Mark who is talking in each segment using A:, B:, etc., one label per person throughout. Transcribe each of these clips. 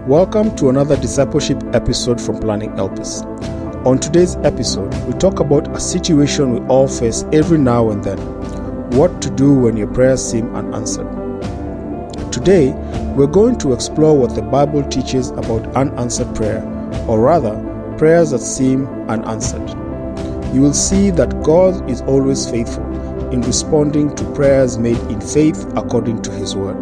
A: Welcome to another discipleship episode from Planning Helpers. On today's episode, we talk about a situation we all face every now and then. What to do when your prayers seem unanswered. Today, we're going to explore what the Bible teaches about unanswered prayer, or rather, prayers that seem unanswered. You will see that God is always faithful in responding to prayers made in faith according to His Word.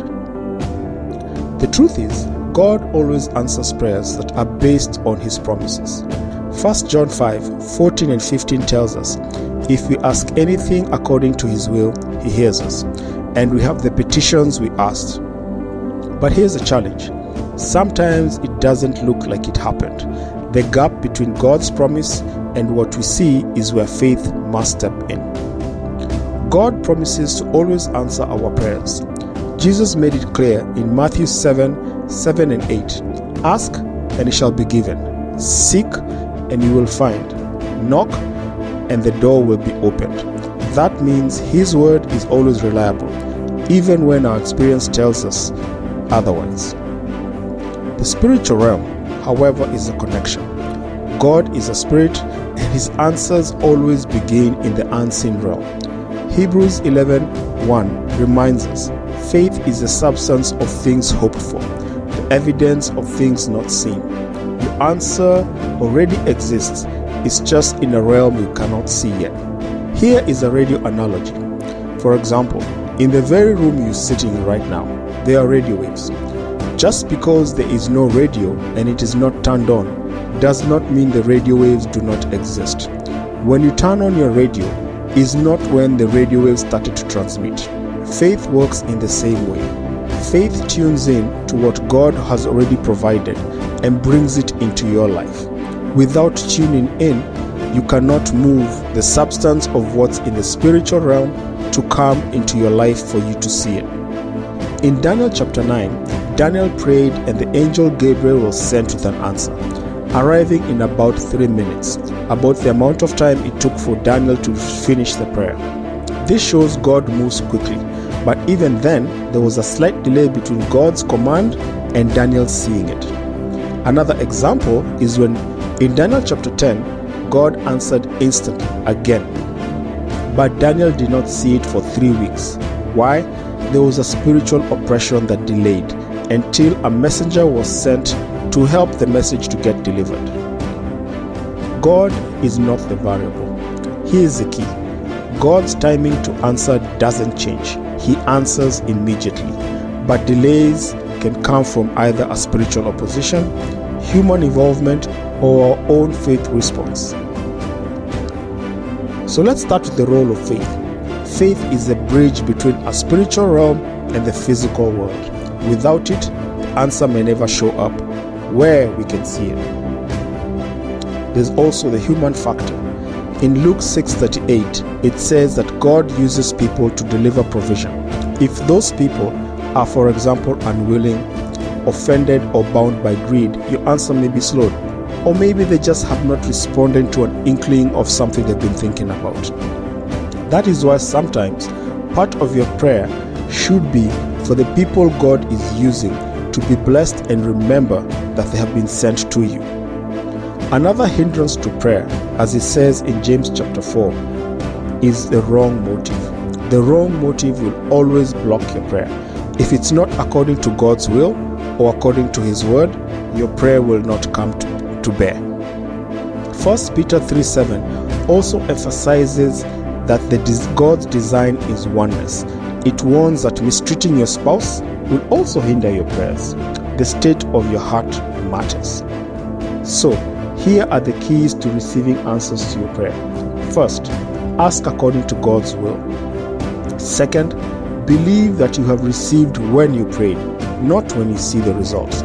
A: The truth is, God always answers prayers that are based on His promises. 1 John 5:14 and 15 tells us, if we ask anything according to His will, He hears us, and we have the petitions we asked. But here's a challenge. Sometimes it doesn't look like it happened. The gap between God's promise and what we see is where faith must step in. God promises to always answer our prayers. Jesus made it clear in Matthew 7:7 and 8. Ask, and it shall be given. Seek, and you will find. Knock, and the door will be opened. That means His word is always reliable, even when our experience tells us otherwise. The spiritual realm, however, is a connection. God is a spirit, and His answers always begin in the unseen realm. Hebrews 11:1 reminds us, faith is the substance of things hoped for, the evidence of things not seen. The answer already exists, it's just in a realm we cannot see yet. Here is a radio analogy. For example, in the very room you're sitting in right now, there are radio waves. Just because there is no radio and it is not turned on, does not mean the radio waves do not exist. When you turn on your radio, is not when the radio waves started to transmit. Faith works in the same way. Faith tunes in to what God has already provided and brings it into your life. Without tuning in, you cannot move the substance of what's in the spiritual realm to come into your life for you to see it. In Daniel chapter 9, Daniel prayed and the angel Gabriel was sent with an answer, arriving in about 3 minutes, about the amount of time it took for Daniel to finish the prayer. This shows God moves quickly, but even then, there was a slight delay between God's command and Daniel seeing it. Another example is when in Daniel chapter 10, God answered instantly again, but Daniel did not see it for 3 weeks. Why? There was a spiritual oppression that delayed until a messenger was sent to help the message to get delivered. God is not the variable. He is the key. God's timing to answer doesn't change. He answers immediately. But delays can come from either a spiritual opposition, human involvement, or our own faith response. So let's start with the role of faith. Faith is a bridge between a spiritual realm and the physical world. Without it, the answer may never show up where we can see it. There's also the human factor. In Luke 6:38, it says that God uses people to deliver provision. If those people are, for example, unwilling, offended, or bound by greed, your answer may be slowed. Or maybe they just have not responded to an inkling of something they've been thinking about. That is why sometimes part of your prayer should be for the people God is using to be blessed and remember that they have been sent to you. Another hindrance to prayer, as it says in James chapter 4, is the wrong motive. The wrong motive will always block your prayer. If it's not according to God's will or according to His word, your prayer will not come to bear. 1 Peter 3:7 also emphasizes that God's design is oneness. It warns that mistreating your spouse will also hinder your prayers. The state of your heart matters. So, here are the keys to receiving answers to your prayer. First, ask according to God's will. Second, believe that you have received when you prayed, not when you see the results.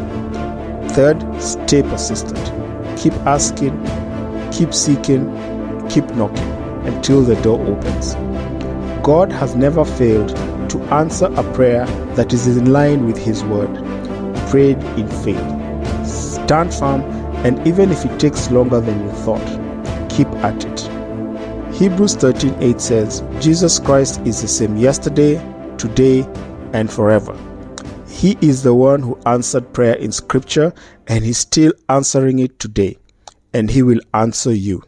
A: Third, stay persistent. Keep asking, keep seeking, keep knocking until the door opens. God has never failed to answer a prayer that is in line with His word. Prayed in faith. Stand firm, and even if it takes longer than you thought, keep at it. Hebrews 13:8 says, Jesus Christ is the same yesterday, today, and forever. He is the one who answered prayer in Scripture, and He's still answering it today, and He will answer you.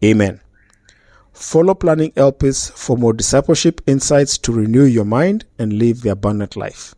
A: Amen. Follow Planning Elpis for more discipleship insights to renew your mind and live the abundant life.